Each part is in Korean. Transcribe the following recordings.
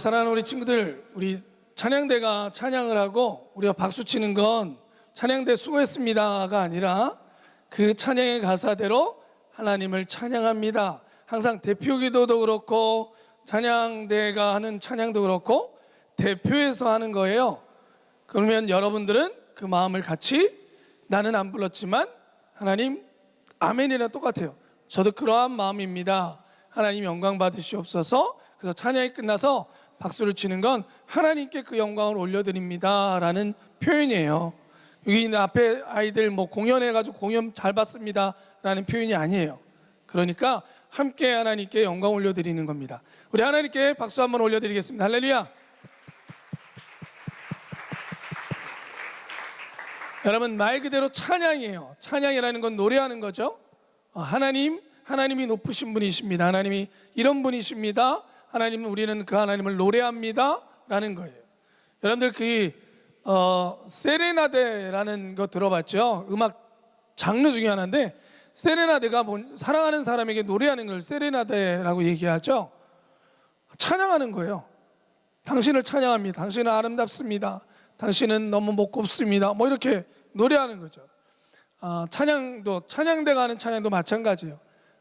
사랑하는 우리 친구들, 우리 찬양대가 찬양을 하고 우리가 박수 치는 건 찬양대 수고했습니다가 아니라 그 찬양의 가사대로 하나님을 찬양합니다. 항상 대표기도도 그렇고 찬양대가 하는 찬양도 그렇고 대표해서 하는 거예요. 그러면 여러분들은 그 마음을 같이, 나는 안 불렀지만 하나님 아멘이랑 똑같아요. 저도 그러한 마음입니다. 하나님 영광 받으시옵소서. 그래서 찬양이 끝나서 박수를 치는 건 하나님께 그 영광을 올려드립니다 라는 표현이에요. 여기 앞에 아이들 공연해가지고 공연 잘 봤습니다 라는 표현이 아니에요. 그러니까 함께 하나님께 영광 올려드리는 겁니다. 우리 하나님께 박수 한번 올려드리겠습니다. 할렐루야. 여러분, 말 그대로 찬양이에요. 찬양이라는 건 노래하는 거죠. 하나님이 높으신 분이십니다. 하나님이 이런 분이십니다. 하나님은, 우리는 그 하나님을 노래합니다 라는 거예요. 여러분들 세레나데라는 거 들어봤죠? 음악 장르 중에 하나인데, 세레나데가 사랑하는 사람에게 노래하는 걸 세레나데라고 얘기하죠. 찬양하는 거예요. 당신을 찬양합니다. 당신은 아름답습니다. 당신은 너무 곱습니다. 이렇게 노래하는 거죠. 찬양대가 하는 찬양도 마찬가지예요.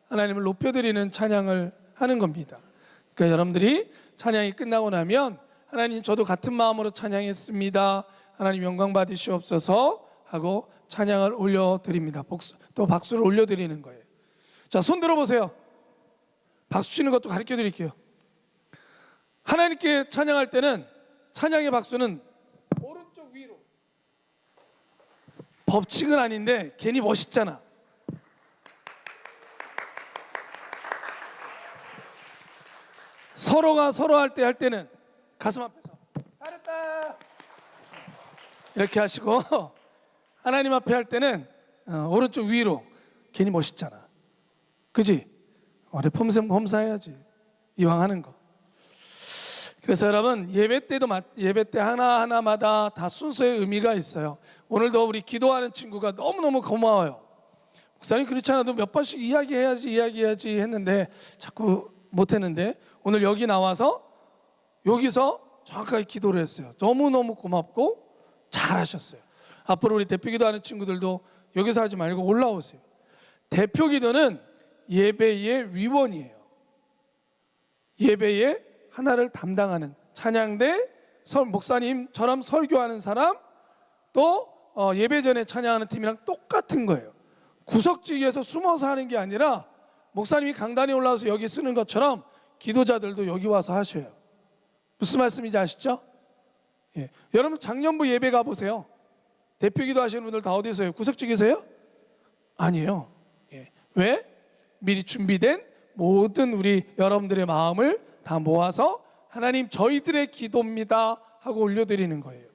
하나님을 높여드리는 찬양을 하는 겁니다. 그러니까 여러분들이 찬양이 끝나고 나면 하나님, 저도 같은 마음으로 찬양했습니다. 하나님 영광 받으시옵소서 하고 찬양을 올려드립니다. 또 박수를 올려드리는 거예요. 자, 손 들어보세요. 박수 치는 것도 가르쳐 드릴게요. 하나님께 찬양할 때는 찬양의 박수는 오른쪽 위로. 법칙은 아닌데 괜히 멋있잖아. 서로가 서로 할 때는 가슴 앞에서 잘했다 이렇게 하시고, 하나님 앞에 할 때는 오른쪽 위로. 괜히 멋있잖아. 그지? 우리 폼사해야지, 이왕 하는 거. 그래서 여러분, 예배 때 하나하나마다 다 순서의 의미가 있어요. 오늘도 우리 기도하는 친구가 너무너무 고마워요. 목사님, 그렇지 않아도 몇 번씩 이야기해야지 했는데 자꾸 못했는데, 오늘 여기 나와서 여기서 정확하게 기도를 했어요. 너무너무 고맙고 잘하셨어요. 앞으로 우리 대표기도 하는 친구들도 여기서 하지 말고 올라오세요. 대표기도는 예배의 위원이에요. 예배의 하나를 담당하는 찬양대, 목사님처럼 설교하는 사람, 또 예배 전에 찬양하는 팀이랑 똑같은 거예요. 구석지기에서 숨어서 하는 게 아니라 목사님이 강단에 올라와서 여기 쓰는 것처럼 기도자들도 여기 와서 하셔요. 무슨 말씀인지 아시죠? 예. 여러분, 작년부 예배 가보세요. 대표기도 하시는 분들 다 어디서요? 구석지기세요? 아니에요. 예. 왜? 미리 준비된 모든 우리 여러분들의 마음을 다 모아서 하나님, 저희들의 기도입니다 하고 올려드리는 거예요.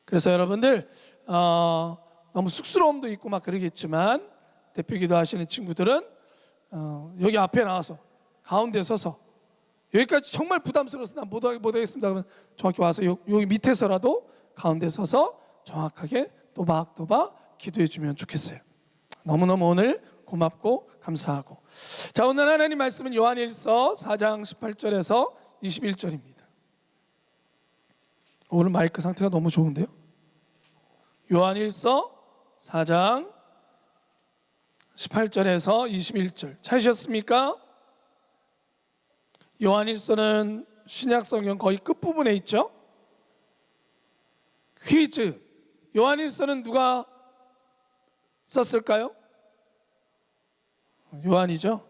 그래서 여러분들 너무 쑥스러움도 있고 그러겠지만, 대표기도 하시는 친구들은 여기 앞에 나와서 가운데 서서, 여기까지 정말 부담스러워서 난 못하겠습니다 그러면 정확히 와서 여기 밑에서라도 가운데 서서 정확하게 또박또박 기도해 주면 좋겠어요. 너무너무 오늘 고맙고 감사하고. 자, 오늘 하나님 말씀은 요한일서 4장 18절에서 21절입니다. 오늘 마이크 상태가 너무 좋은데요? 요한일서 4장 18절에서 21절 찾으셨습니까? 요한일서는 신약성경 거의 끝부분에 있죠. 퀴즈, 요한일서는 누가 썼을까요? 요한이죠.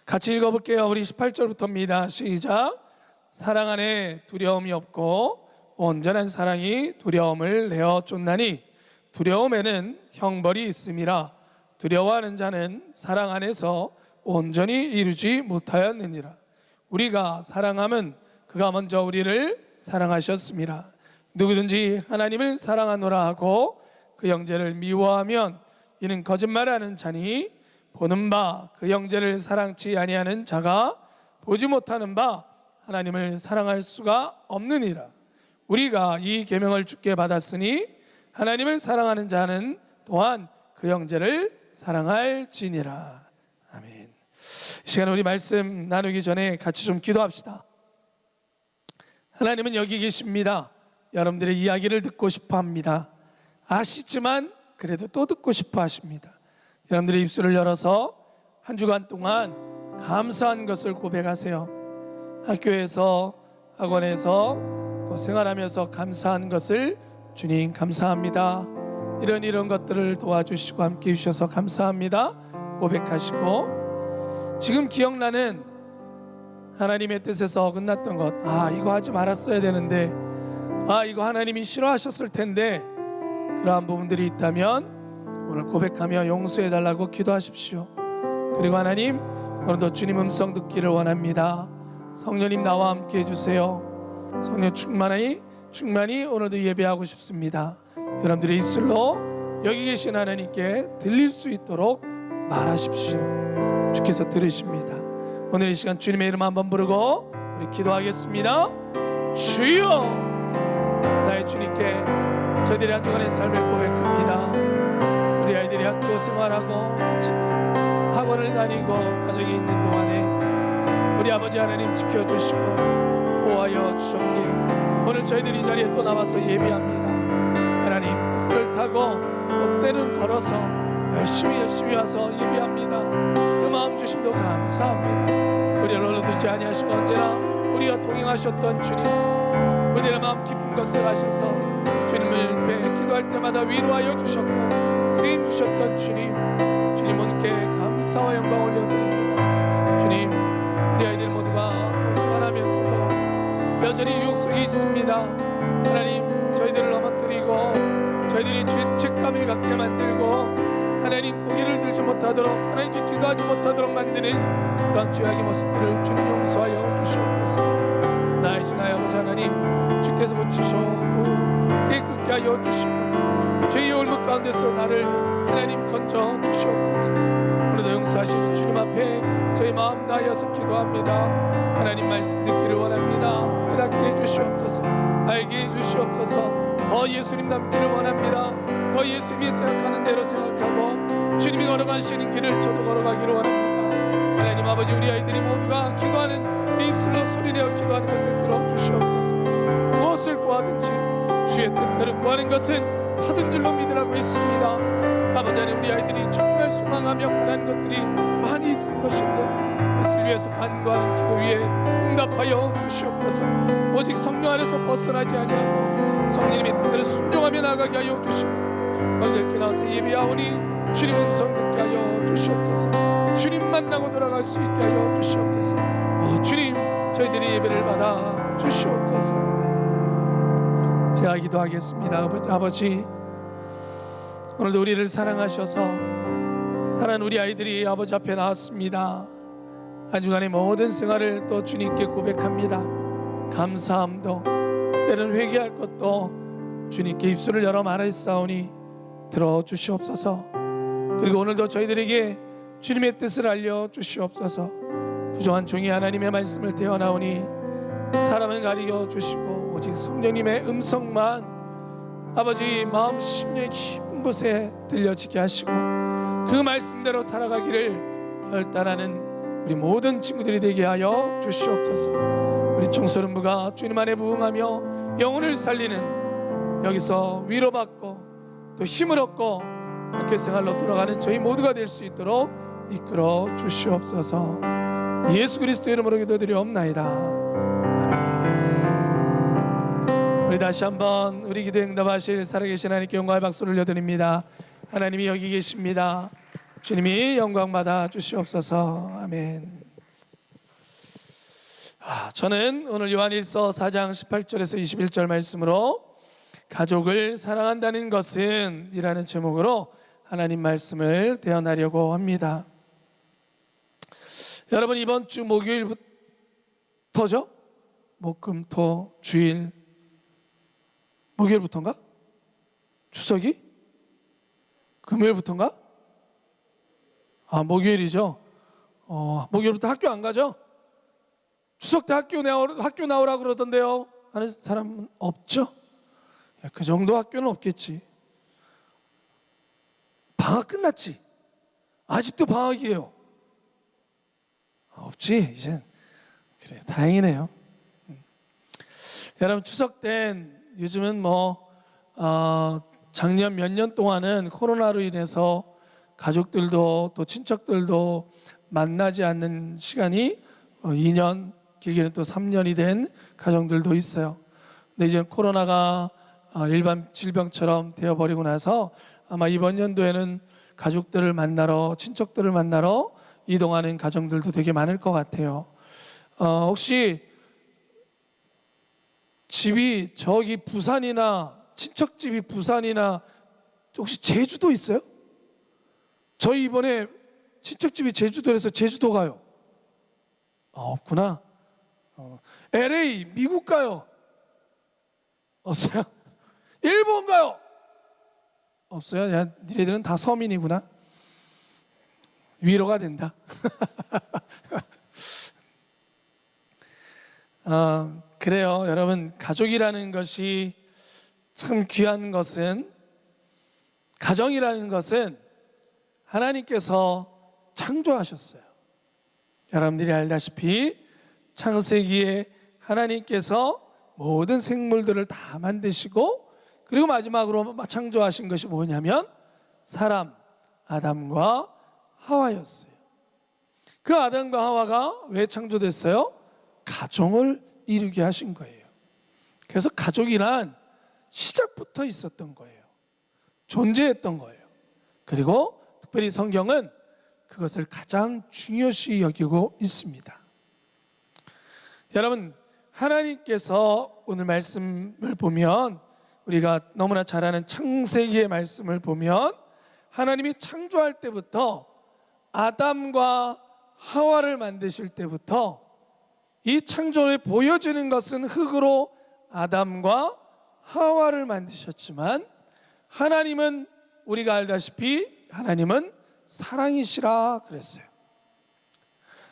같이 읽어볼게요. 우리 18절부터입니다. 시작. 사랑 안에 두려움이 없고 온전한 사랑이 두려움을 내어 쫓나니 두려움에는 형벌이 있음이라. 두려워하는 자는 사랑 안에서 온전히 이루지 못하였느니라. 우리가 사랑함은 그가 먼저 우리를 사랑하셨습니다. 누구든지 하나님을 사랑하노라 하고 그 형제를 미워하면 이는 거짓말하는 자니, 보는 바 그 형제를 사랑치 아니하는 자가 보지 못하는 바 하나님을 사랑할 수가 없느니라. 우리가 이 계명을 주께 받았으니 하나님을 사랑하는 자는 또한 그 형제를 사랑할지니라. 아멘. 이 시간에 우리 말씀 나누기 전에 같이 좀 기도합시다. 하나님은 여기 계십니다. 여러분들의 이야기를 듣고 싶어 합니다. 아시지만 그래도 또 듣고 싶어 하십니다. 여러분들의 입술을 열어서 한 주간 동안 감사한 것을 고백하세요. 학교에서, 학원에서, 또 생활하면서 감사한 것을 주님 감사합니다. 이런 것들을 도와주시고 함께 해주셔서 감사합니다. 고백하시고, 지금 기억나는 하나님의 뜻에서 어긋났던 것, 이거 하지 말았어야 되는데, 이거 하나님이 싫어하셨을 텐데, 그러한 부분들이 있다면 오늘 고백하며 용서해달라고 기도하십시오. 그리고 하나님, 오늘도 주님 음성 듣기를 원합니다. 성령님 나와 함께 해주세요. 성령 충만히 오늘도 예배하고 싶습니다. 여러분들의 입술로 여기 계신 하나님께 들릴 수 있도록 말하십시오. 주께서 들으십니다. 오늘 이 시간 주님의 이름 한번 부르고 우리 기도하겠습니다. 주여, 나의 주님께 저희들의 한 주간의 삶을 고백합니다. 우리 아이들이 학교 생활하고 학원을 다니고 가정에 있는 동안에 우리 아버지 하나님 지켜주시고 보호하여 주셨기에 오늘 저희들이 이 자리에 또 나와서 예배합니다. 하나님, 버스를 타고 때는 걸어서 열심히 와서 예배합니다. 그 마음 주심도 감사합니다. 우리를 얼어두지 아니하시고 언제나 우리와 동행하셨던 주님, 우리의 마음 깊은 것을 아셔서 주님을 뵈 기도할 때마다 위로하여 주셨고 쓰임 주셨던 주님 분께 감사와 영광 올려드립니다. 주님, 우리 아이들 모두가 생활하면서도 여전히 유혹 속에 있습니다. 하나님, 저희들을 넘어뜨리고 저희들이 죄책감을 갖게 만들고 하나님 고개를 들지 못하도록, 하나님께 기도하지 못하도록 만드는 그런 죄악의 모습들을 주님 용서하여 주시옵소서. 나의 주 나의 아버지 하나님, 주께서 고치시고 깨끗게 하여 주시고 죄의 올무 가운데서 나를 하나님 건져 주시옵소서. 오늘도 용서하시는 주님 앞에 저희 마음 다하여서 기도합니다. 하나님 말씀 듣기를 원합니다. 깨닫게 해주시옵소서. 알게 해주시옵소서. 더 예수님 닮기를 원합니다. 더 예수님이 생각하는 대로 생각하고 주님이 걸어가시는 길을 저도 걸어가기를 원합니다. 하나님 아버지, 우리 아이들이 모두가 기도하는 입술로 소리내어 기도하는 것을 들어주시옵소서. 무엇을 구하든지 주의 뜻대로 구하는 것은 받은 줄로 믿으라고 했습니다. 아버지 하나님, 우리 아이들이 정말 소망하며 바라는 것들이 많이 있을 것인데 그것을 위해서 간구하는 기도 위에 응답하여 주시옵소서. 오직 성령 안에서 벗어나지 아니하고 성령님의 뜻대로 순종하며 나가게 하여 주시고 오늘 이렇게 나와서 예배하오니 주님 음성 듣게 하여 주시옵소서. 주님 만나고 돌아갈 수 있게 하여 주시옵소서. 주님, 저희들이 예배를 받아 주시옵소서. 제가 기도하겠습니다. 아버지, 오늘도 우리를 사랑하셔서 사랑하는 우리 아이들이 아버지 앞에 나왔습니다. 한 주간의 모든 생활을 또 주님께 고백합니다. 감사함도 때로는 회개할 것도 주님께 입술을 열어 말하였사오니 들어주시옵소서. 그리고 오늘도 저희들에게 주님의 뜻을 알려주시옵소서. 부정한 종이 하나님의 말씀을 대어나오니 사람을 가리켜 주시고 오직 성령님의 음성만 아버지 마음 심령의 깊은 곳에 들려지게 하시고 그 말씀대로 살아가기를 결단하는 우리 모든 친구들이 되게 하여 주시옵소서. 우리 청소년부가 주님 안에 부응하며 영혼을 살리는, 여기서 위로받고 또 힘을 얻고 학교생활로 돌아가는 저희 모두가 될 수 있도록 이끌어 주시옵소서. 예수 그리스도 이름으로 기도드리옵나이다. 아멘. 우리 다시 한번 우리 기도 응답하실 살아계신 하나님께 영광의 박수를 올려드립니다. 하나님이 여기 계십니다. 주님이 영광 받아 주시옵소서. 아멘. 저는 오늘 요한일서 4장 18절에서 21절 말씀으로 가족을 사랑한다는 것은 이라는 제목으로 하나님 말씀을 대언하려고 합니다. 여러분, 이번 주 목요일부터죠? 목금토 주일, 목요일부터인가? 추석이? 금요일부터인가? 목요일이죠. 목요일부터 학교 안 가죠? 추석 때 학교 나오라 그러던데요. 하는 사람은 없죠? 그 정도 학교는 없겠지. 방학 끝났지? 아직도 방학이에요. 없지 이제. 그래, 다행이네요. 여러분 추석 땐 요즘은 작년 몇 년 동안은 코로나로 인해서 가족들도 또 친척들도 만나지 않는 시간이 2년, 길게는 또 3년이 된 가정들도 있어요. 근데 이제 코로나가 일반 질병처럼 되어버리고 나서 아마 이번 연도에는 가족들을 만나러, 친척들을 만나러 이동하는 가정들도 되게 많을 것 같아요. 혹시 집이 저기 부산이나 친척집이 부산이나 혹시 제주도 있어요? 저희 이번에 친척집이 제주도에서 제주도 가요. 없구나. LA 미국 가요. 없어요? 일본 가요. 없어요? 야, 니네들은 다 서민이구나. 위로가 된다. 그래요. 여러분, 가족이라는 것이 참 귀한 것은, 가정이라는 것은 하나님께서 창조하셨어요. 여러분들이 알다시피 창세기에 하나님께서 모든 생물들을 다 만드시고, 그리고 마지막으로 창조하신 것이 뭐냐면 사람 아담과 하와였어요. 그 아담과 하와가 왜 창조됐어요? 가정을 이루게 하신 거예요. 그래서 가족이란 시작부터 있었던 거예요. 존재했던 거예요. 그리고 특별히 성경은 그것을 가장 중요시 여기고 있습니다. 여러분, 하나님께서 오늘 말씀을 보면, 우리가 너무나 잘 아는 창세기의 말씀을 보면, 하나님이 창조할 때부터 아담과 하와를 만드실 때부터 이 창조에 보여지는 것은 흙으로 아담과 하와를 만드셨지만, 하나님은 우리가 알다시피 하나님은 사랑이시라 그랬어요.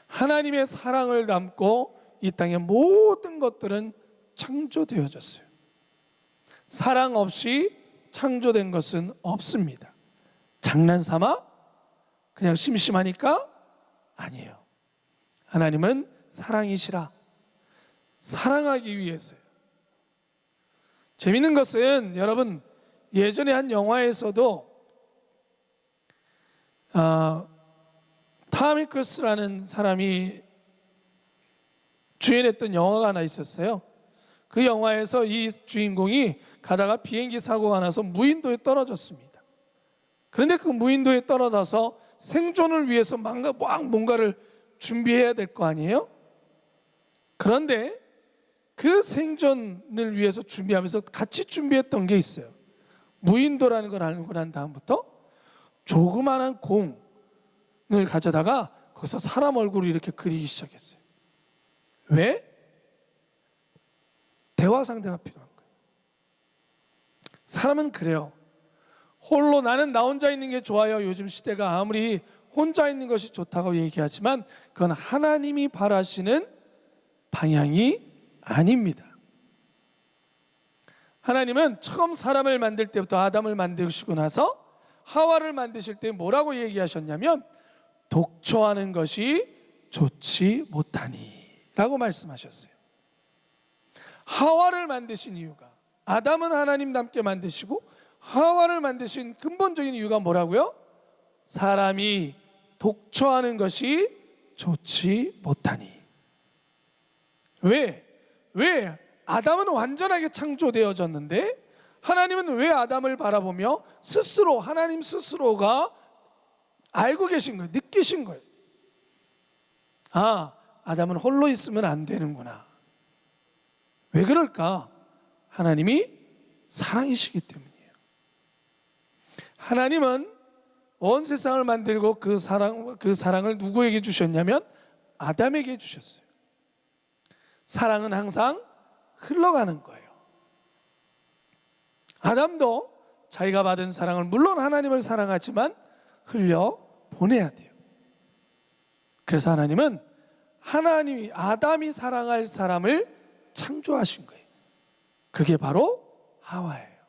하나님의 사랑을 담고 이 땅의 모든 것들은 창조되어졌어요. 사랑 없이 창조된 것은 없습니다. 장난삼아? 그냥 심심하니까? 아니에요. 하나님은 사랑이시라. 사랑하기 위해서요. 재밌는 것은 여러분, 예전에 한 영화에서도 탐 행크스라는 사람이 주연했던 영화가 하나 있었어요. 그 영화에서 이 주인공이 가다가 비행기 사고가 나서 무인도에 떨어졌습니다. 그런데 그 무인도에 떨어져서 생존을 위해서 뭔가를 준비해야 될 거 아니에요? 그런데 그 생존을 위해서 준비하면서 같이 준비했던 게 있어요. 무인도라는 걸 알고 난 다음부터 조그마한 공을 가져다가 거기서 사람 얼굴을 이렇게 그리기 시작했어요. 왜? 대화 상대가 필요한 거예요. 사람은 그래요. 홀로 나는 나 혼자 있는 게 좋아요. 요즘 시대가 아무리 혼자 있는 것이 좋다고 얘기하지만 그건 하나님이 바라시는 방향이 아닙니다. 하나님은 처음 사람을 만들 때부터 아담을 만드시고 나서 하와를 만드실 때 뭐라고 얘기하셨냐면 독초하는 것이 좋지 못하니 라고 말씀하셨어요. 하와를 만드신 이유가, 아담은 하나님답게 만드시고 하와를 만드신 근본적인 이유가 뭐라고요? 사람이 독초하는 것이 좋지 못하니. 왜 아담은 완전하게 창조되어졌는데 하나님은 왜 아담을 바라보며 스스로, 하나님 스스로가 알고 계신 거예요. 느끼신 거예요. 아담은 홀로 있으면 안 되는구나. 왜 그럴까? 하나님이 사랑이시기 때문이에요. 하나님은 온 세상을 만들고 그 사랑을 누구에게 주셨냐면 아담에게 주셨어요. 사랑은 항상 흘러가는 거예요. 아담도 자기가 받은 사랑을, 물론 하나님을 사랑하지만 흘려 보내야 돼요. 그래서 하나님은 아담이 사랑할 사람을 창조하신 거예요. 그게 바로 하와예요.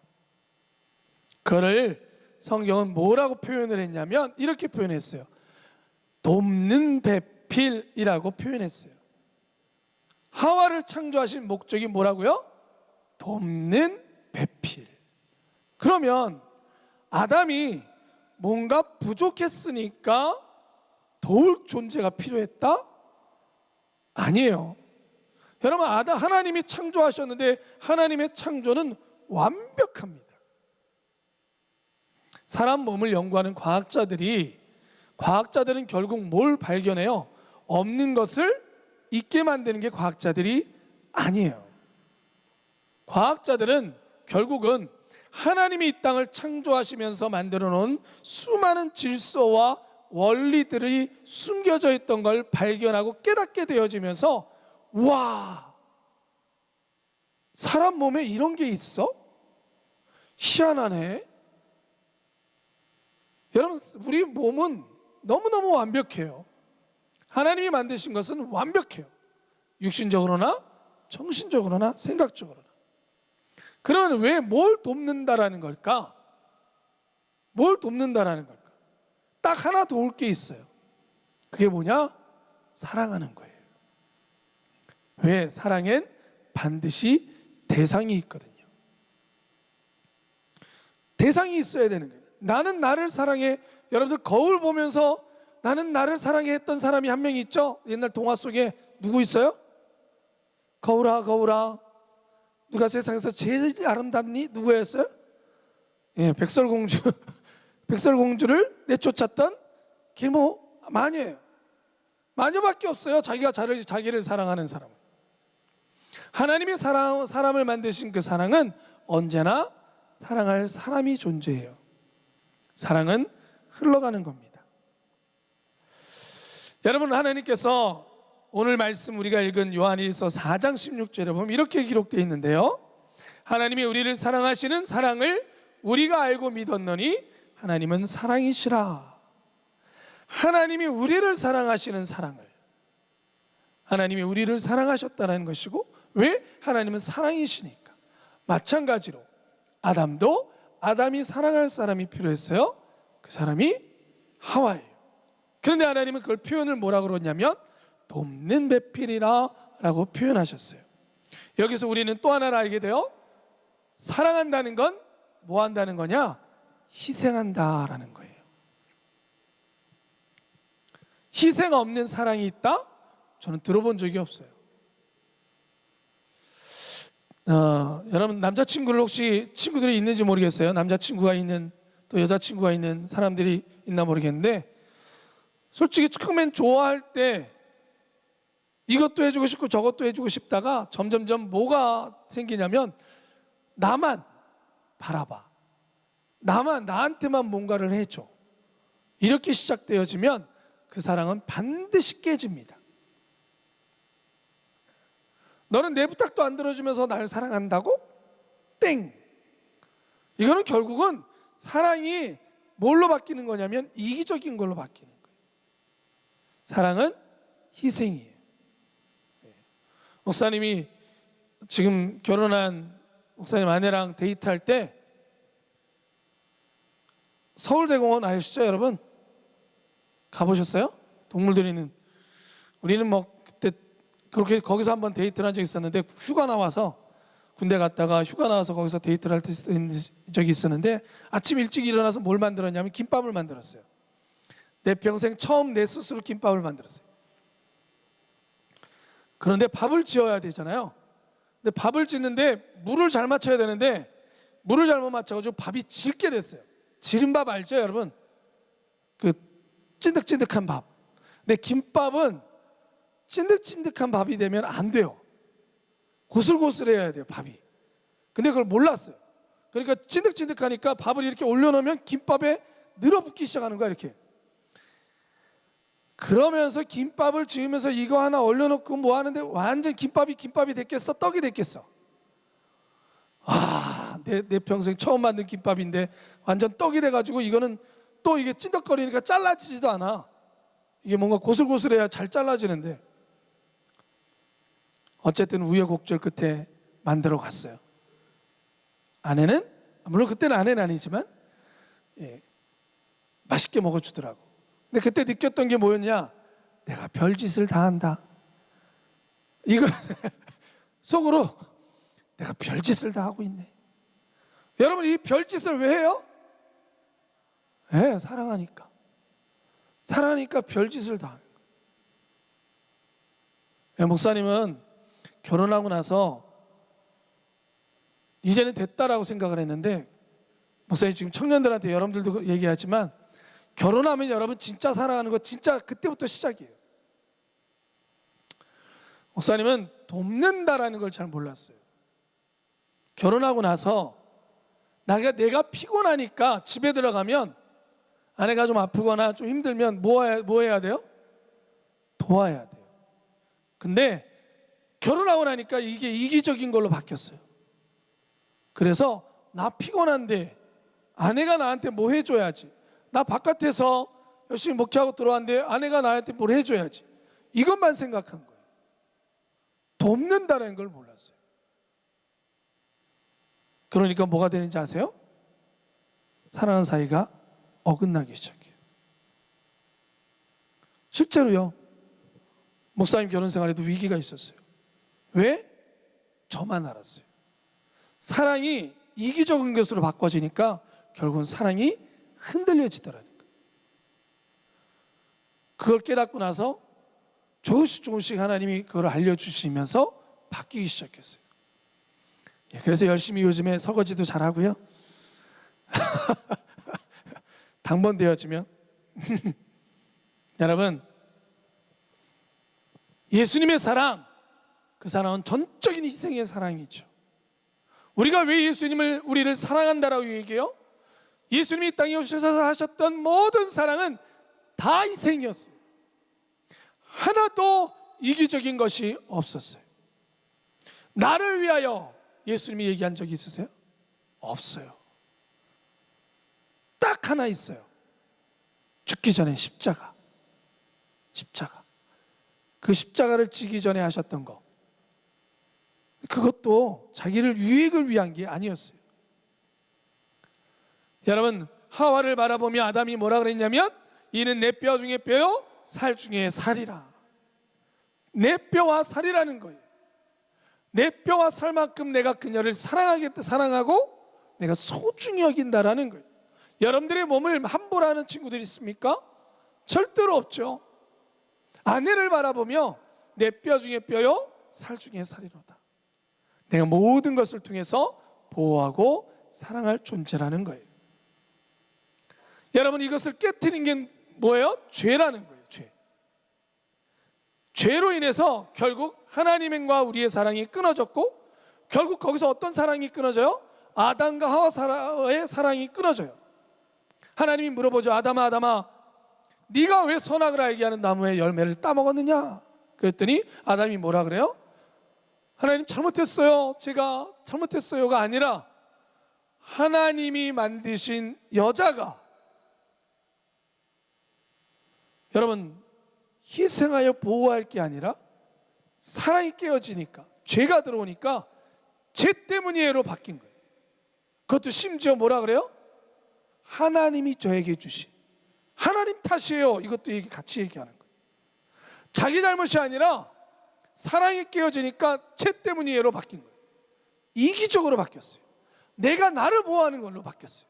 그를 성경은 뭐라고 표현을 했냐면 이렇게 표현했어요. 돕는 배필이라고 표현했어요. 하와를 창조하신 목적이 뭐라고요? 돕는 배필. 그러면 아담이 뭔가 부족했으니까 도울 존재가 필요했다? 아니에요. 여러분, 하나님이 창조하셨는데 하나님의 창조는 완벽합니다. 사람 몸을 연구하는 과학자들은 결국 뭘 발견해요? 없는 것을 있게 만드는 게 과학자들이 아니에요. 과학자들은 결국은 하나님이 이 땅을 창조하시면서 만들어 놓은 수많은 질서와 원리들이 숨겨져 있던 걸 발견하고 깨닫게 되어지면서, 우와, 사람 몸에 이런 게 있어? 희한하네. 여러분, 우리 몸은 너무너무 완벽해요. 하나님이 만드신 것은 완벽해요. 육신적으로나 정신적으로나 생각적으로나. 그러면 왜 뭘 돕는다라는 걸까? 뭘 돕는다라는 걸까? 딱 하나 도울 게 있어요. 그게 뭐냐? 사랑하는 거예요. 왜? 사랑엔 반드시 대상이 있거든요. 대상이 있어야 되는 거예요. 나는 나를 사랑해. 여러분들 거울 보면서 나는 나를 사랑해 했던 사람이 한 명 있죠? 옛날 동화 속에 누구 있어요? 거울아 거울아, 누가 세상에서 제일 아름답니? 누구였어요? 예, 백설공주. 백설공주를 내쫓았던 계모 마녀예요. 마녀밖에 없어요. 자기를 사랑하는 사람. 하나님이 사람을 만드신 그 사랑은 언제나 사랑할 사람이 존재해요. 사랑은 흘러가는 겁니다. 여러분, 하나님께서 오늘 말씀 우리가 읽은 요한일서 4장 16절에 보면 이렇게 기록되어 있는데요. 하나님이 우리를 사랑하시는 사랑을 우리가 알고 믿었노니 하나님은 사랑이시라. 하나님이 우리를 사랑하시는 사랑을, 하나님이 우리를 사랑하셨다는 것이고, 왜? 하나님은 사랑이시니까. 마찬가지로 아담이 사랑할 사람이 필요했어요. 그 사람이 하와예요. 그런데 하나님은 그걸 표현을 뭐라고 그러냐면 돕는 배필이라 라고 표현하셨어요. 여기서 우리는 또 하나를 알게 돼요. 사랑한다는 건 뭐 한다는 거냐? 희생한다라는 거예요. 희생 없는 사랑이 있다? 저는 들어본 적이 없어요. 여러분, 남자친구를 혹시 친구들이 있는지 모르겠어요. 남자친구가 있는, 또 여자친구가 있는 사람들이 있나 모르겠는데, 솔직히 처음엔 좋아할 때 이것도 해주고 싶고 저것도 해주고 싶다가 점점점 뭐가 생기냐면, 나만 바라봐, 나한테만 뭔가를 해줘, 이렇게 시작되어지면 그 사랑은 반드시 깨집니다. 너는 내 부탁도 안 들어주면서 날 사랑한다고? 땡! 이거는 결국은 사랑이 뭘로 바뀌는 거냐면 이기적인 걸로 바뀌는 거예요. 사랑은 희생이에요. 목사님이 지금 결혼한 목사님 아내랑 데이트할 때 서울대공원 아시죠, 여러분? 가보셨어요? 동물들이 있는. 우리는 뭐 그때 그렇게 거기서 한번 데이트를 한 적이 있었는데, 휴가 나와서, 군대 갔다가 휴가 나와서 거기서 데이트를 할 적이 있었는데, 아침 일찍 일어나서 뭘 만들었냐면 김밥을 만들었어요. 내 평생 처음 내 스스로 김밥을 만들었어요. 그런데 밥을 지어야 되잖아요. 근데 밥을 짓는데 물을 잘 맞춰야 되는데 물을 잘못 맞춰가지고 밥이 질게 됐어요. 지른 밥 알죠, 여러분? 그 찐득찐득한 밥. 근데 김밥은 찐득찐득한 밥이 되면 안 돼요. 고슬고슬해야 돼요, 밥이. 근데 그걸 몰랐어요. 그러니까 찐득찐득하니까 밥을 이렇게 올려놓으면 김밥에 늘어붙기 시작하는 거야, 이렇게. 그러면서 김밥을 지으면서 이거 하나 올려놓고 뭐 하는데 완전 김밥이 됐겠어? 떡이 됐겠어? 내 평생 처음 만든 김밥인데 완전 떡이 돼가지고, 이거는 또 이게 찐득거리니까 잘라지지도 않아. 이게 뭔가 고슬고슬해야 잘 잘라지는데, 어쨌든 우여곡절 끝에 만들어 갔어요. 아내는, 물론 그때는 아내는 아니지만, 맛있게 먹어주더라고. 근데 그때 느꼈던 게 뭐였냐? 내가 별짓을 다 한다. 이거 속으로 내가 별짓을 다 하고 있네. 여러분, 이 별짓을 왜 해요? 네, 사랑하니까. 사랑하니까 별짓을 다 하는 거예요. 목사님은 결혼하고 나서 이제는 됐다라고 생각을 했는데, 목사님 지금 청년들한테 여러분들도 얘기하지만, 결혼하면 여러분 진짜 사랑하는 거 진짜 그때부터 시작이에요. 목사님은 돕는다라는 걸 잘 몰랐어요. 결혼하고 나서 내가 피곤하니까 집에 들어가면 아내가 좀 아프거나 좀 힘들면 뭐 해야 돼요? 도와야 돼요. 근데 결혼하고 나니까 이게 이기적인 걸로 바뀌었어요. 그래서 나 피곤한데 아내가 나한테 뭐 해줘야지. 나 바깥에서 열심히 목회하고 들어왔는데 아내가 나한테 뭘 해줘야지. 이것만 생각한 거예요. 돕는다는 걸 몰랐어요. 그러니까 뭐가 되는지 아세요? 사랑하는 사이가 어긋나기 시작해요. 실제로요. 목사님 결혼 생활에도 위기가 있었어요. 왜? 저만 알았어요. 사랑이 이기적인 것으로 바꿔지니까 결국은 사랑이 흔들려지더라니까. 그걸 깨닫고 나서 조금씩 하나님이 그걸 알려주시면서 바뀌기 시작했어요. 그래서 열심히 요즘에 설거지도 잘하고요. 당번되어지면 여러분, 예수님의 사랑, 그 사랑은 전적인 희생의 사랑이죠. 우리가 왜 우리를 사랑한다라고 얘기해요? 예수님이 이 땅에 오셔서 하셨던 모든 사랑은 다 희생이었어요. 하나도 이기적인 것이 없었어요. 나를 위하여 예수님이 얘기한 적이 있으세요? 없어요. 딱 하나 있어요. 죽기 전에 십자가. 그 십자가를 지기 전에 하셨던 거, 그것도 자기를 유익을 위한 게 아니었어요. 여러분, 하와를 바라보며 아담이 뭐라 그랬냐면, 이는 내 뼈 중에 뼈요 살 중에 살이라. 내 뼈와 살이라는 거예요. 내 뼈와 살만큼 내가 그녀를 사랑하고 내가 소중히 여긴다라는 거예요. 여러분들의 몸을 함부로 하는 친구들이 있습니까? 절대로 없죠. 아내를 바라보며 내 뼈 중에 뼈요 살 중에 살이로다. 내가 모든 것을 통해서 보호하고 사랑할 존재라는 거예요. 여러분, 이것을 깨트린 게 뭐예요? 죄라는 거예요. 죄로 인해서 결국 하나님과 우리의 사랑이 끊어졌고, 결국 거기서 어떤 사랑이 끊어져요? 아담과 하와의 사랑이 끊어져요. 하나님이 물어보죠. 아담아, 네가 왜 선악을 알게 하는 나무의 열매를 따먹었느냐? 그랬더니 아담이 뭐라 그래요? 하나님 잘못했어요. 제가 잘못했어요가 아니라 하나님이 만드신 여자가, 여러분, 희생하여 보호할 게 아니라 사랑이 깨어지니까, 죄가 들어오니까 죄 때문이에요로 바뀐 거예요. 그것도 심지어 뭐라 그래요? 하나님이 저에게 주신, 하나님 탓이에요. 이것도 같이 얘기하는 거예요. 자기 잘못이 아니라 사랑이 깨어지니까 죄 때문이에요로 바뀐 거예요. 이기적으로 바뀌었어요. 내가 나를 보호하는 걸로 바뀌었어요.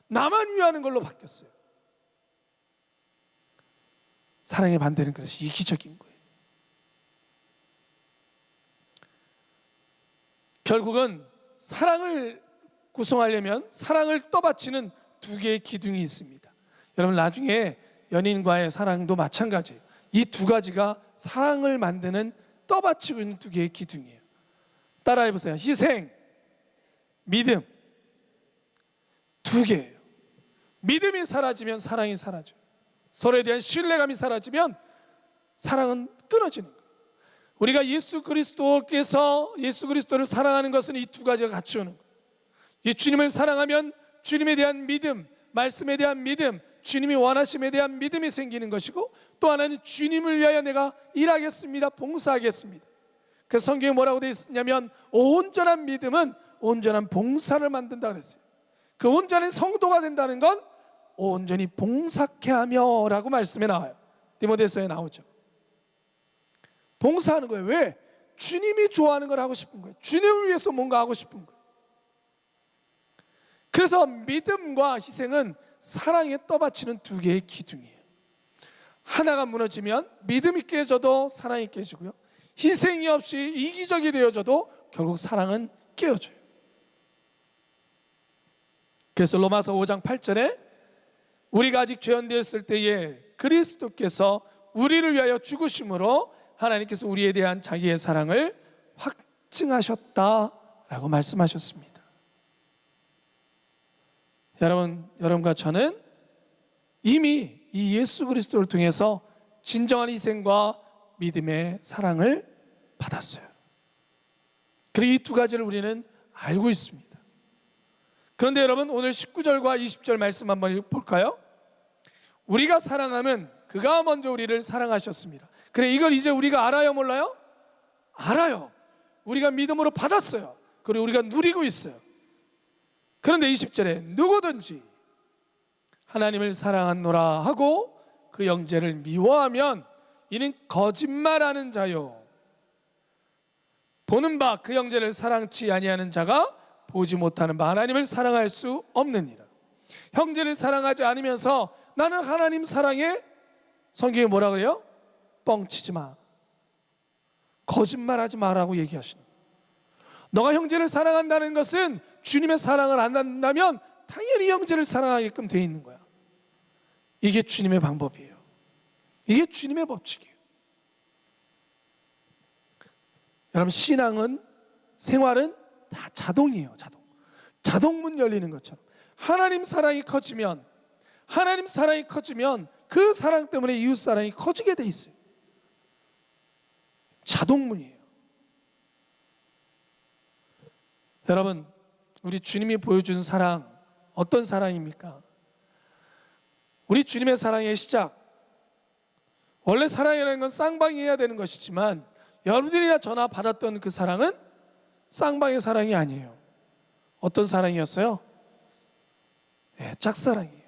나만 위하는 걸로 바뀌었어요. 사랑의 반대는 그래서 이기적인 거예요. 결국은 사랑을 구성하려면 사랑을 떠받치는 두 개의 기둥이 있습니다. 여러분, 나중에 연인과의 사랑도 마찬가지예요. 이 두 가지가 사랑을 만드는, 떠받치고 있는 두 개의 기둥이에요. 따라해보세요. 희생, 믿음. 두 개예요. 믿음이 사라지면 사랑이 사라져요. 서로에 대한 신뢰감이 사라지면 사랑은 끊어지는 거예요. 우리가 예수 그리스도를 사랑하는 것은 이 두 가지가 같이 오는 거예요. 이 주님을 사랑하면 주님에 대한 믿음, 말씀에 대한 믿음, 주님이 원하심에 대한 믿음이 생기는 것이고, 또 하나는 주님을 위하여 내가 일하겠습니다, 봉사하겠습니다. 그래서 성경에 뭐라고 되어 있냐면, 온전한 믿음은 온전한 봉사를 만든다 그랬어요. 그 온전한 성도가 된다는 건 온전히 봉사케 하며 라고 말씀에 나와요. 디모데서에 나오죠. 봉사하는 거예요. 왜? 주님이 좋아하는 걸 하고 싶은 거예요. 주님을 위해서 뭔가 하고 싶은 거예요. 그래서 믿음과 희생은 사랑에 떠받치는 두 개의 기둥이에요. 하나가 무너지면 믿음이 깨져도 사랑이 깨지고요, 희생이 없이 이기적이 되어져도 결국 사랑은 깨어져요. 그래서 로마서 5장 8절에 우리가 아직 죄인되었을 때에 그리스도께서 우리를 위하여 죽으심으로 하나님께서 우리에 대한 자기의 사랑을 확증하셨다라고 말씀하셨습니다. 여러분과 저는 이미 이 예수 그리스도를 통해서 진정한 희생과 믿음의 사랑을 받았어요. 그리고 이 두 가지를 우리는 알고 있습니다. 그런데 여러분, 오늘 19절과 20절 말씀 한번 볼까요? 우리가 사랑하면 그가 먼저 우리를 사랑하셨습니다. 그래, 이걸 이제 우리가 알아요, 몰라요? 알아요. 우리가 믿음으로 받았어요. 그리고 우리가 누리고 있어요. 그런데 20절에 누구든지 하나님을 사랑하노라 하고 그 형제를 미워하면 이는 거짓말하는 자요, 보는 바 그 형제를 사랑치 아니하는 자가 보지 못하는 바 하나님을 사랑할 수 없느니라. 형제를 사랑하지 않으면서 나는 하나님 사랑해, 성경에 뭐라 그래요? 뻥치지 마, 거짓말하지 마라고 얘기하시는 거예요. 너가 형제를 사랑한다는 것은 주님의 사랑을 안 한다면 당연히 형제를 사랑하게끔 돼 있는 거야. 이게 주님의 방법이에요. 이게 주님의 법칙이에요. 여러분, 신앙은, 생활은 다 자동이에요. 자동문 열리는 것처럼 하나님 사랑이 커지면 그 사랑 때문에 이웃 사랑이 커지게 돼 있어요. 자동문이에요. 여러분, 우리 주님이 보여준 사랑, 어떤 사랑입니까? 우리 주님의 사랑의 시작, 원래 사랑이라는 건 쌍방이어야 되는 것이지만 여러분들이나 저나 받았던 그 사랑은 쌍방의 사랑이 아니에요. 어떤 사랑이었어요? 네, 짝사랑이에요.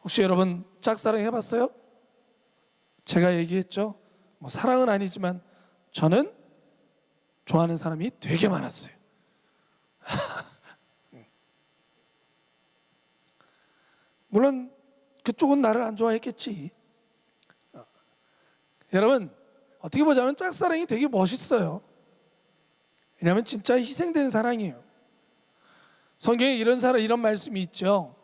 혹시 여러분 짝사랑 해봤어요? 제가 얘기했죠. 사랑은 아니지만 저는 좋아하는 사람이 되게 많았어요. 물론 그쪽은 나를 안 좋아했겠지. 여러분, 어떻게 보자면 짝사랑이 되게 멋있어요. 왜냐하면 진짜 희생된 사랑이에요. 성경에 이런 말씀이 있죠.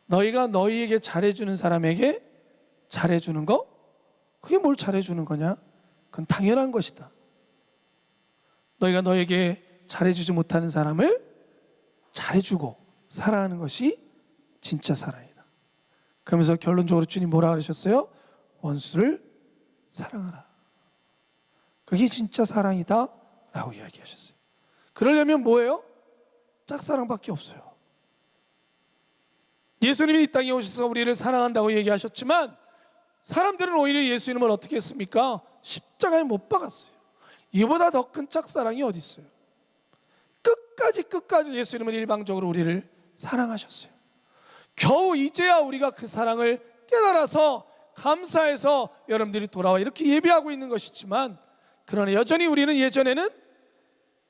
너희가 너희에게 잘해주는 사람에게 잘해주는 거? 그게 뭘 잘해주는 거냐? 그건 당연한 것이다. 너희가 너에게 잘해주지 못하는 사람을 잘해주고 사랑하는 것이 진짜 사랑이다. 그러면서 결론적으로 주님 뭐라 그러셨어요? 원수를 사랑하라. 그게 진짜 사랑이다 라고 이야기하셨어요. 그러려면 뭐예요? 짝사랑밖에 없어요. 예수님이 이 땅에 오셔서 우리를 사랑한다고 얘기하셨지만 사람들은 오히려 예수님을 어떻게 했습니까? 십자가에 못 박았어요. 이보다 더 큰 짝사랑이 어디 있어요? 끝까지 예수님은 일방적으로 우리를 사랑하셨어요. 겨우 이제야 우리가 그 사랑을 깨달아서 감사해서 여러분들이 돌아와 이렇게 예배하고 있는 것이지만, 그러나 여전히 우리는 예전에는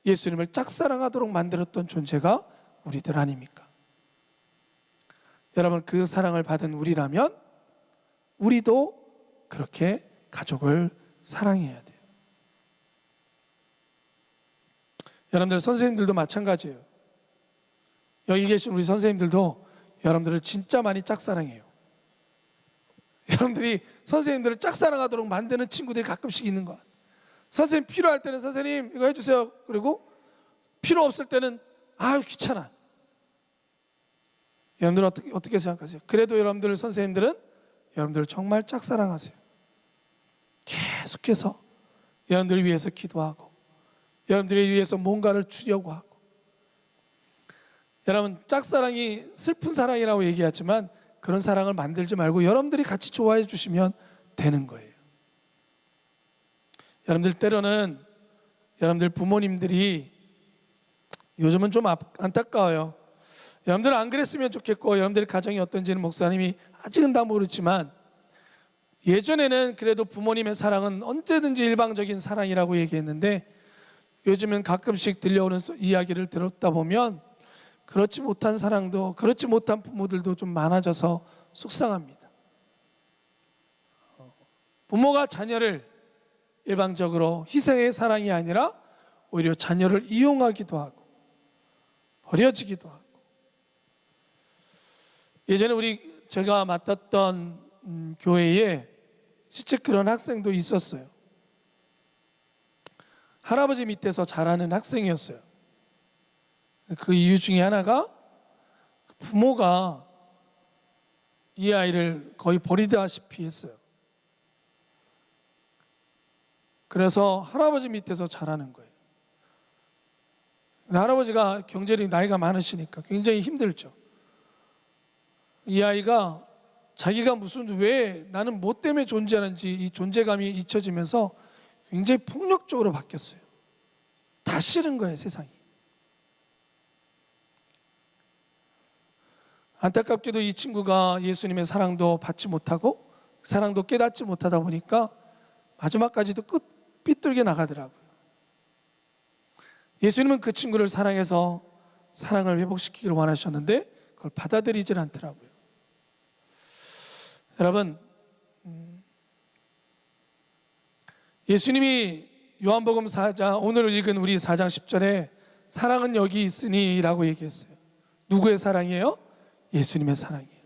예수님을 짝사랑하도록 만들었던 존재가 우리들 아닙니까? 여러분, 그 사랑을 받은 우리라면 우리도 그렇게 가족을 사랑해야 돼요. 여러분들 선생님들도 마찬가지예요. 여기 계신 우리 선생님들도 여러분들을 진짜 많이 짝사랑해요. 여러분들이 선생님들을 짝사랑하도록 만드는 친구들이 가끔씩 있는 거야. 선생님 필요할 때는 선생님 이거 해주세요. 그리고 필요 없을 때는 아유 귀찮아. 여러분들 어떻게 생각하세요? 그래도 선생님들은 여러분들을 정말 짝사랑하세요. 계속해서 여러분들을 위해서 기도하고 여러분들을 위해서 뭔가를 주려고 하고. 여러분, 짝사랑이 슬픈 사랑이라고 얘기하지만 그런 사랑을 만들지 말고 여러분들이 같이 좋아해 주시면 되는 거예요. 여러분들 때로는 여러분들 부모님들이 요즘은 좀 안타까워요. 여러분들은 안 그랬으면 좋겠고 여러분들의 가정이 어떤지는 목사님이 아직은 다 모르지만 예전에는 그래도 부모님의 사랑은 언제든지 일방적인 사랑이라고 얘기했는데 요즘은 가끔씩 들려오는 이야기를 들었다 보면 그렇지 못한 사랑도, 그렇지 못한 부모들도 좀 많아져서 속상합니다. 부모가 자녀를 일방적으로 희생의 사랑이 아니라 오히려 자녀를 이용하기도 하고 버려지기도 하고. 예전에 제가 맡았던 교회에 실제 그런 학생도 있었어요. 할아버지 밑에서 자라는 학생이었어요. 그 이유 중에 하나가 부모가 이 아이를 거의 버리다시피 했어요. 그래서 할아버지 밑에서 자라는 거예요. 할아버지가 경제력이 나이가 많으시니까 굉장히 힘들죠. 이 아이가 자기가 왜 나는 뭐 때문에 존재하는지 이 존재감이 잊혀지면서 굉장히 폭력적으로 바뀌었어요. 다 싫은 거예요, 세상이. 안타깝게도 이 친구가 예수님의 사랑도 받지 못하고 사랑도 깨닫지 못하다 보니까 마지막까지도 삐뚤게 나가더라고요. 예수님은 그 친구를 사랑해서 사랑을 회복시키기를 원하셨는데 그걸 받아들이질 않더라고요. 여러분, 예수님이 요한복음 4장, 오늘 읽은 우리 4장 10절에 사랑은 여기 있으니 라고 얘기했어요. 누구의 사랑이에요? 예수님의 사랑이에요.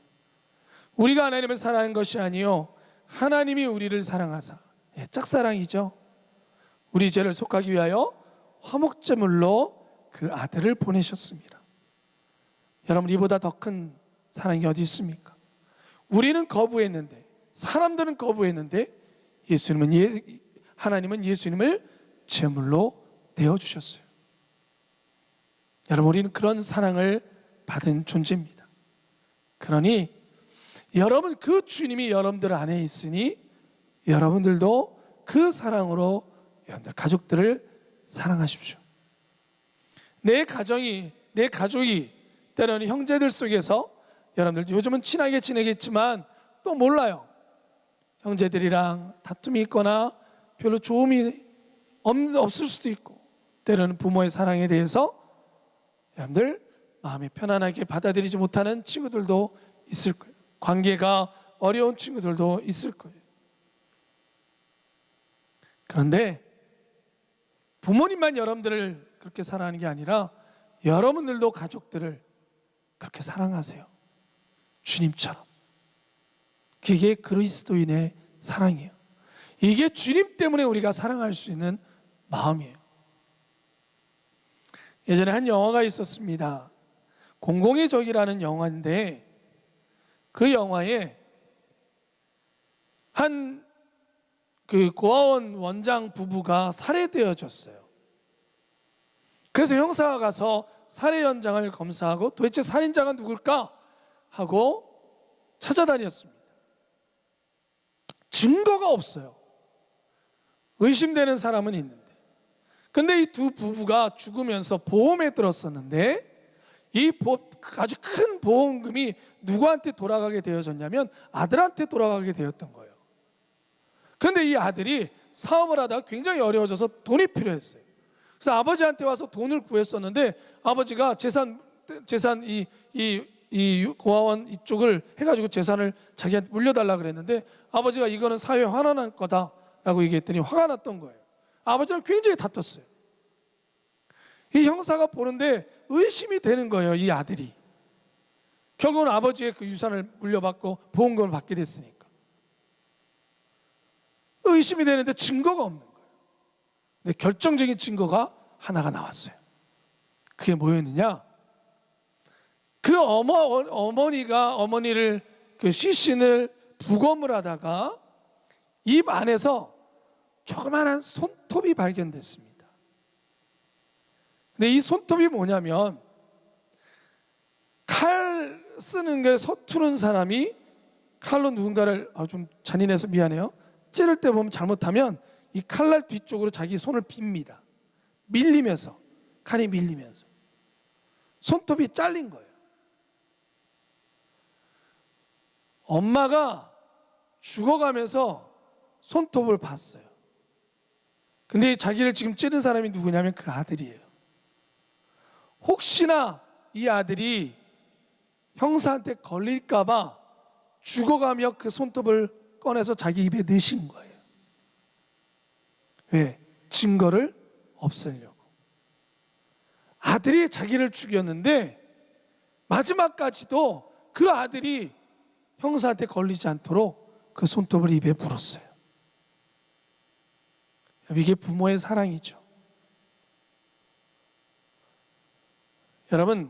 우리가 하나님을 사랑한 것이 아니요 하나님이 우리를 사랑하사, 짝사랑이죠. 우리 죄를 속하기 위하여 화목제물로 그 아들을 보내셨습니다. 여러분, 이보다 더 큰 사랑이 어디 있습니까? 우리는 거부했는데, 사람들은 거부했는데 하나님은 예수님을 제물로 내어주셨어요. 여러분, 우리는 그런 사랑을 받은 존재입니다. 그러니 여러분, 그 주님이 여러분들 안에 있으니 여러분들도 그 사랑으로 여러분들 가족들을 사랑하십시오. 내 가족이 때로는 형제들 속에서 여러분들 요즘은 친하게 지내겠지만 또 몰라요. 형제들이랑 다툼이 있거나 별로 좋음이 없을 수도 있고, 때로는 부모의 사랑에 대해서 여러분들 마음에 편안하게 받아들이지 못하는 친구들도 있을 거예요. 관계가 어려운 친구들도 있을 거예요. 그런데 부모님만 여러분들을 그렇게 사랑하는 게 아니라 여러분들도 가족들을 그렇게 사랑하세요. 주님처럼. 그게 그리스도인의 사랑이에요. 이게 주님 때문에 우리가 사랑할 수 있는 마음이에요. 예전에 한 영화가 있었습니다. 공공의 적이라는 영화인데 그 영화에 한 고아원 원장 부부가 살해되어졌어요. 그래서 형사가 가서 살해 현장을 검사하고 도대체 살인자가 누굴까 하고 찾아다녔습니다. 증거가 없어요. 의심되는 사람은 있는데, 근데 이 두 부부가 죽으면서 보험에 들었었는데 이 아주 큰 보험금이 누구한테 돌아가게 되어졌냐면 아들한테 돌아가게 되었던 거예요. 그런데 이 아들이 사업을 하다가 굉장히 어려워져서 돈이 필요했어요. 그래서 아버지한테 와서 돈을 구했었는데 아버지가 재산 이 고아원 이쪽을 해가지고 재산을 자기한테 물려달라 그랬는데 아버지가 이거는 사회에 화난 거다라고 얘기했더니 화가 났던 거예요. 아버지랑 굉장히 다퉜어요. 이 형사가 보는데 의심이 되는 거예요. 이 아들이 결국은 아버지의 그 유산을 물려받고 보험금을 받게 됐으니까 의심이 되는데 증거가 없는 거예요. 근데 결정적인 증거가 하나가 나왔어요. 그게 뭐였느냐? 그 어머니를 그 시신을 부검을 하다가 입 안에서 조그마한 손톱이 발견됐습니다. 근데 이 손톱이 뭐냐면 칼 쓰는 게 서투른 사람이 칼로 누군가를 좀 잔인해서 미안해요. 찌를 때 보면 잘못하면 이 칼날 뒤쪽으로 자기 손을 빕니다. 밀리면서, 칼이 밀리면서 손톱이 잘린 거예요. 엄마가 죽어가면서 손톱을 봤어요. 근데 자기를 지금 찌른 사람이 누구냐면 그 아들이에요. 혹시나 이 아들이 형사한테 걸릴까 봐 죽어가며 그 손톱을 꺼내서 자기 입에 넣으신 거예요. 왜? 증거를 없애려고. 아들이 자기를 죽였는데 마지막까지도 그 아들이 형사한테 걸리지 않도록 그 손톱을 입에 물었어요. 이게 부모의 사랑이죠. 여러분,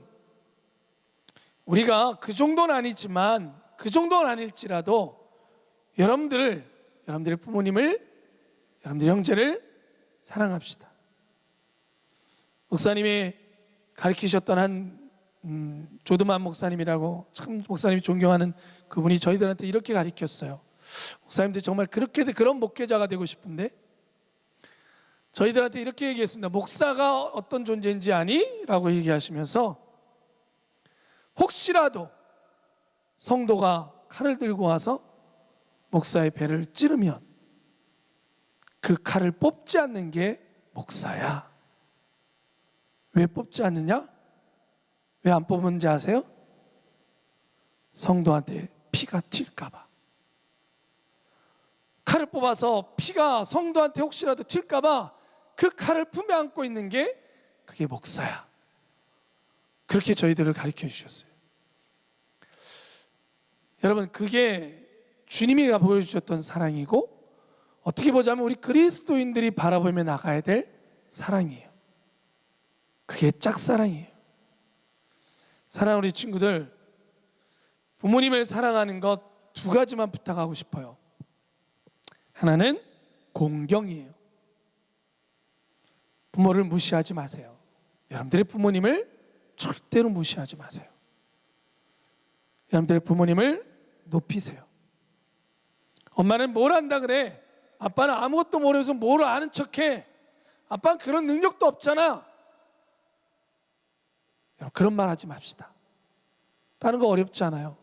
우리가 그 정도는 아니지만, 그 정도는 아닐지라도 여러분들의 부모님을, 여러분들의 형제를 사랑합시다. 목사님이 가르치셨던 한 조드만 목사님이라고, 참 목사님이 존경하는 그분이 저희들한테 이렇게 가르쳤어요. 목사님들 정말 그런 목회자가 되고 싶은데 저희들한테 이렇게 얘기했습니다. 목사가 어떤 존재인지 아니? 라고 얘기하시면서 혹시라도 성도가 칼을 들고 와서 목사의 배를 찌르면 그 칼을 뽑지 않는 게 목사야. 왜 뽑지 않느냐? 왜 안 뽑는지 아세요? 성도한테 피가 튈까 봐. 칼을 뽑아서 피가 성도한테 혹시라도 튈까 봐 그 칼을 품에 안고 있는 게 그게 목사야. 그렇게 저희들을 가르쳐 주셨어요. 여러분, 그게 주님이 보여주셨던 사랑이고, 어떻게 보자면 우리 그리스도인들이 바라보며 나가야 될 사랑이에요. 그게 짝사랑이에요. 사랑하는 우리 친구들, 부모님을 사랑하는 것 두 가지만 부탁하고 싶어요. 하나는 공경이에요. 부모를 무시하지 마세요. 여러분들의 부모님을 절대로 무시하지 마세요. 여러분들의 부모님을 높이세요. 엄마는 뭘 안다 그래? 아빠는 아무것도 모르면서 뭘 아는 척해? 아빠는 그런 능력도 없잖아. 여러분, 그런 말 하지 맙시다. 다른 거 어렵지 않아요.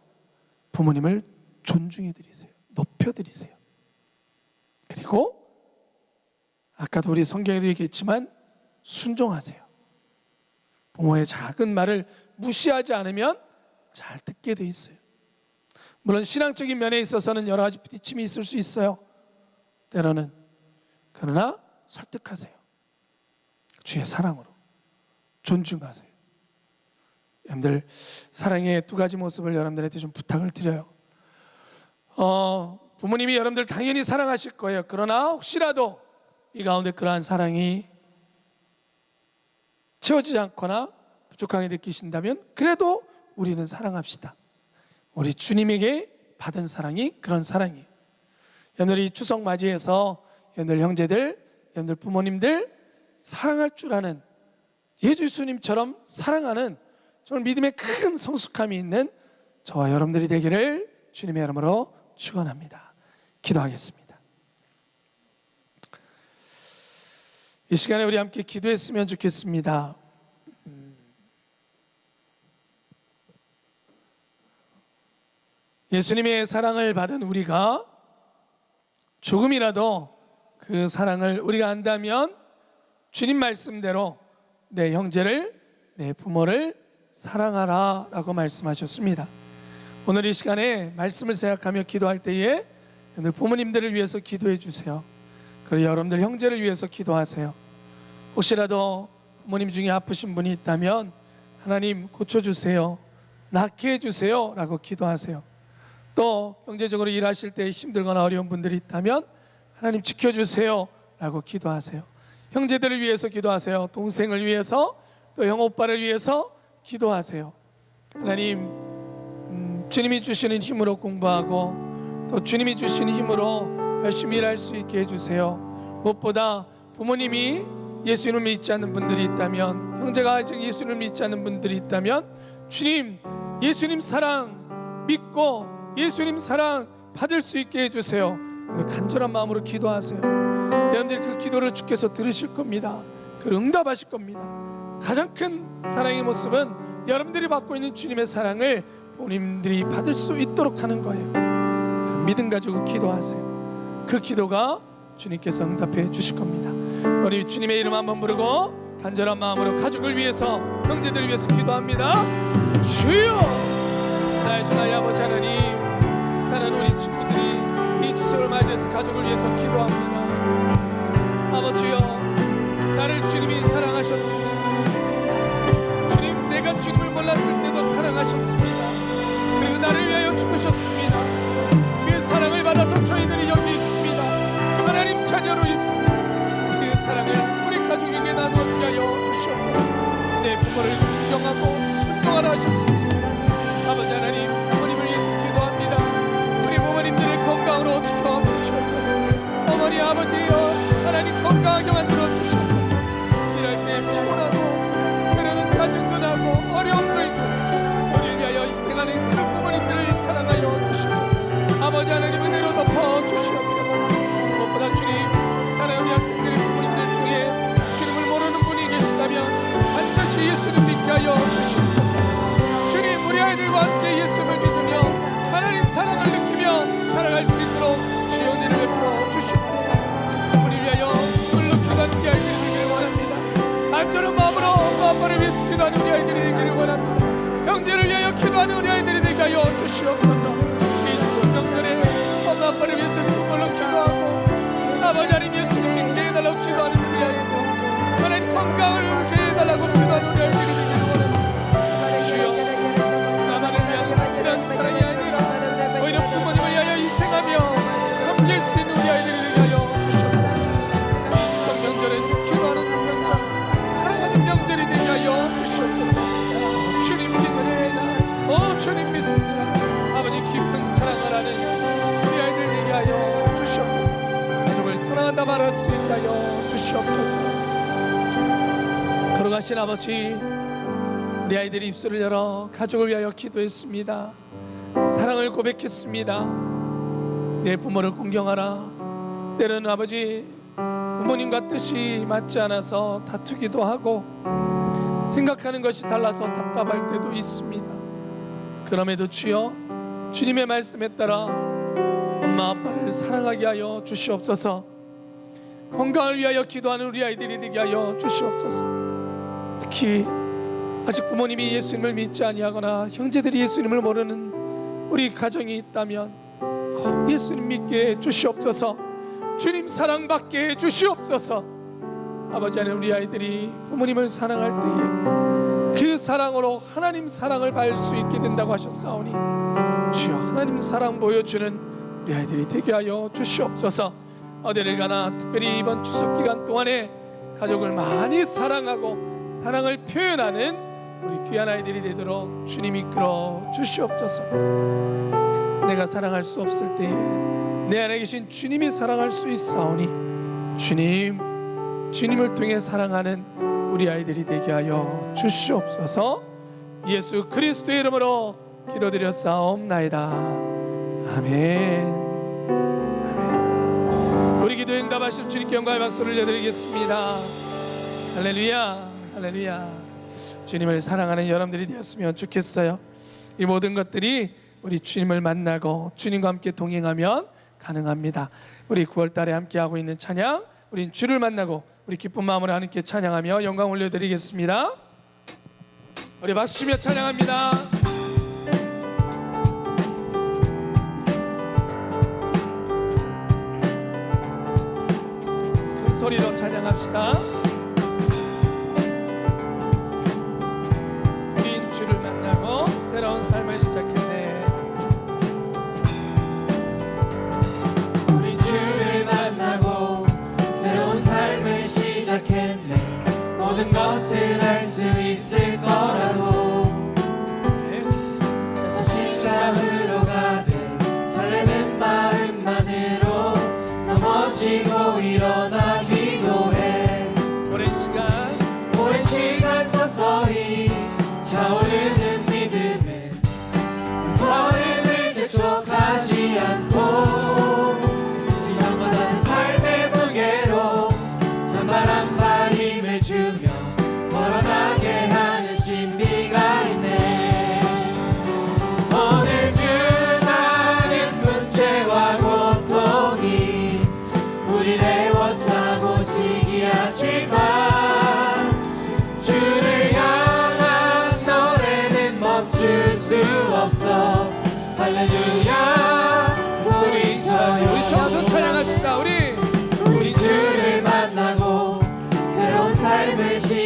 부모님을 존중해 드리세요. 높여 드리세요. 그리고 아까도 우리 성경에도 얘기했지만 순종하세요. 부모의 작은 말을 무시하지 않으면 잘 듣게 돼 있어요. 물론 신앙적인 면에 있어서는 여러 가지 부딪힘이 있을 수 있어요. 때로는. 그러나 설득하세요. 주의 사랑으로 존중하세요. 여러분들, 사랑의 두 가지 모습을 여러분들한테 좀 부탁을 드려요. 부모님이 여러분들 당연히 사랑하실 거예요. 그러나 혹시라도 이 가운데 그러한 사랑이 채워지지 않거나 부족하게 느끼신다면 그래도 우리는 사랑합시다. 우리 주님에게 받은 사랑이 그런 사랑이에요. 여러분들, 이 추석 맞이해서 여러분들 형제들, 여러분들 부모님들 사랑할 줄 아는, 예수님처럼 사랑하는 정말 믿음의 큰 성숙함이 있는 저와 여러분들이 되기를 주님의 이름으로 축원합니다. 기도하겠습니다. 이 시간에 우리 함께 기도했으면 좋겠습니다. 예수님의 사랑을 받은 우리가 조금이라도 그 사랑을 우리가 안다면 주님 말씀대로 내 형제를, 내 부모를 사랑하라 라고 말씀하셨습니다. 오늘 이 시간에 말씀을 생각하며 기도할 때에 여러분들 부모님들을 위해서 기도해 주세요. 그리고 여러분들 형제를 위해서 기도하세요. 혹시라도 부모님 중에 아프신 분이 있다면 하나님 고쳐주세요, 낫게 해주세요 라고 기도하세요. 또 경제적으로 일하실 때 힘들거나 어려운 분들이 있다면 하나님 지켜주세요 라고 기도하세요. 형제들을 위해서 기도하세요. 동생을 위해서, 또 형 오빠를 위해서 기도하세요. 하나님, 주님이 주시는 힘으로 공부하고 또 주님이 주시는 힘으로 열심히 일할 수 있게 해주세요. 무엇보다 부모님이 예수님을 믿지 않는 분들이 있다면, 형제가 아직 예수님을 믿지 않는 분들이 있다면 주님, 예수님 사랑 믿고 예수님 사랑 받을 수 있게 해주세요. 간절한 마음으로 기도하세요. 여러분들 그 기도를 주께서 들으실 겁니다. 그 응답하실 겁니다. 가장 큰 사랑의 모습은 여러분들이 받고 있는 주님의 사랑을 부모님들이 받을 수 있도록 하는 거예요. 믿음 가지고 기도하세요. 그 기도가 주님께서 응답해 주실 겁니다. 우리 주님의 이름 한번 부르고 간절한 마음으로 가족을 위해서, 형제들을 위해서 기도합니다. 주여, 나의 주 나의 아버지 하나님, 사랑하는 우리 친구들이 이 추석을 맞이해서 가족을 위해서 기도합니다. 아버지여, 나를 주님이 사랑하셨습니다. 주님, 내가 주님을 몰랐을 때도 사랑하셨습니다. 그리고 나를 위하여 죽으셨습니다. 그 사랑을 받아서 저희들이 여기 있습니다. 하나님 자녀로 있습니다. 그 사랑을 우리 가족에게 나누어주게 하여 주시옵소서. 내 부모를 존경하고 순종하라 하셨습니다. 아버지 하나님, 부모님을 위해서 기도합니다. 우리 부모님들의 건강으로 지켜주시옵소서. 어머니 아버지여, 하나님 건강하게 만들어 주시옵소서. 일할 때 피곤하고 때로는 짜증도 나고 어려움도 있고 우리를 위하여 희생하는 그 부모님들을 사랑하여 주시고 아버지 하나님 은혜로 덮어 주시옵소서. 무엇보다 주님, 사랑하는 학생들의 부모님들 중에 주님을 모르는 분이 계시다면 반드시 예수를 믿게 하여 주시옵소서. 주님, 우리 아이들과 함께 예수를 믿으며 하나님 사랑을 느끼며 살아갈 수 있도록 주여 은혜를 베풀어 주시옵소서. 우리 위하여 물로 기도하는 우리 아이들이 되기를 원합니다. 안전한 마음으로 엄마 아빠를 위해서 기도하는 우리 아이들이 되기를 원합니다. 형제를 위하여 기도하는 우리 아이들이 되게 하여 주시옵소서. 이 추석 명절에 엄마 아빠를 위해서 눈물로 기도하고 아버지 하나님 예수님 믿게 해달라고 기도하는 우리 아이들, 하나님 건강을 얻게 해달라고 기도하는 우리 아이들이 되기를 원합니다. 주여, 나만을 위한 이런 사랑이 아니라 오히려 부모님을 위하여 희생하며 섬길 수 있는 우리 아이들이 되게 하여 주시옵소서. 이 추석 명절은 기도하는 명절, 사랑하는 명절이 되게 하여 주시옵소서. 주님 믿습니다. 주님 믿습니다. 아버지 깊은 사랑을 하는 우리 아이들 되게 하여 주시옵소서. 가족을 사랑한다 말할 수 있게 하여 주시옵소서. 걸어가신 아버지, 우리 아이들이 입술을 열어 가족을 위하여 기도했습니다. 사랑을 고백했습니다. 내 부모를 공경하라. 때로는 아버지, 부모님과 뜻이 맞지 않아서 다투기도 하고 생각하는 것이 달라서 답답할 때도 있습니다. 그럼에도 주여, 주님의 말씀에 따라 엄마 아빠를 사랑하게 하여 주시옵소서. 건강을 위하여 기도하는 우리 아이들이 되게 하여 주시옵소서. 특히 아직 부모님이 예수님을 믿지 아니하거나 형제들이 예수님을 모르는 우리 가정이 있다면 꼭 예수님 믿게 해 주시옵소서. 주님 사랑받게 해 주시옵소서. 아버지 하나님, 우리 아이들이 부모님을 사랑할 때에 그 사랑으로 하나님 사랑을 받을 수 있게 된다고 하셨사오니 주여, 하나님 사랑 보여주는 우리 아이들이 되게 하여 주시옵소서. 어디를 가나 특별히 이번 추석 기간 동안에 가족을 많이 사랑하고 사랑을 표현하는 우리 귀한 아이들이 되도록 주님 이끌어 주시옵소서. 내가 사랑할 수 없을 때에 내 안에 계신 주님이 사랑할 수 있사오니 주님을 통해 사랑하는 우리 아이들이 되게 하여 주시옵소서. 예수 그리스도의 이름으로 기도드렸사옵나이다. 아멘. 우리 기도 응답하실 주님께 영광의 박수를 올려드리겠습니다. 할렐루야, 할렐루야. 주님을 사랑하는 여러분들이 되었으면 좋겠어요. 이 모든 것들이 우리 주님을 만나고 주님과 함께 동행하면 가능합니다. 우리 9월달에 함께하고 있는 찬양, 우린 주를 만나고 우리 기쁜 마음으로 하나님께 찬양하며 영광 올려드리겠습니다. 우리 박수 치며 찬양합니다. 큰 소리로 찬양합시다. 우린 주를 만나고 새로운 삶을 시작했네. 우린 주를 만나고 새로운 삶을 시작했네. 모든 것을 할 수 있을 거라고. 자신감으로 가득 설레는 마음만으로 넘어지고 일어나 기도해. 오랜 시간 서서히 차오르는 믿음은 걸음을 재촉하지 않고 이상과 다른 삶의 무게로 한 발 한 발 힘을 주며 걸어가게 하는 신비가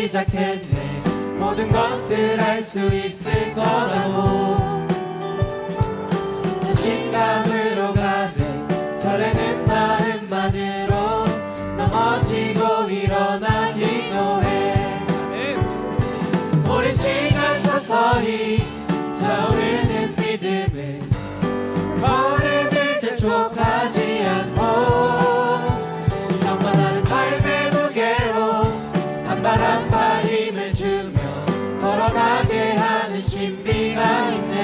시작했네. 모든 것을 할 수 있을 거라고 자신감으로 가득 설레는 마음만으로 넘어지고 일어나 기도해. 오랜 시간 서서히 차오르는 믿음은 걸음을 재촉하지 않고 정말 나는 삶의 무게로 한 발 한 발 힘을 주며 걸어가게 하는 신비가 있네.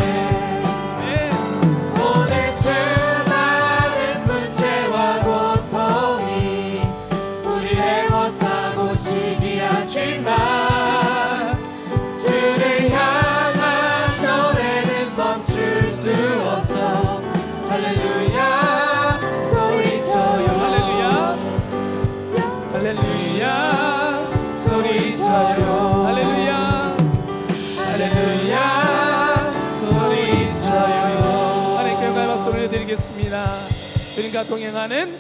오늘 수많은 문제와 고통이 우리를 애워싸고 시기하지만 주를 향한 노래는 멈출 수 없어. 할렐루야 소리쳐요. 할렐루야 할렐루야 소리쳐요. 할렐루야 할렐루야 소리쳐요. 하나님께 영광의 박수 올려드리겠습니다. 주님과 동행하는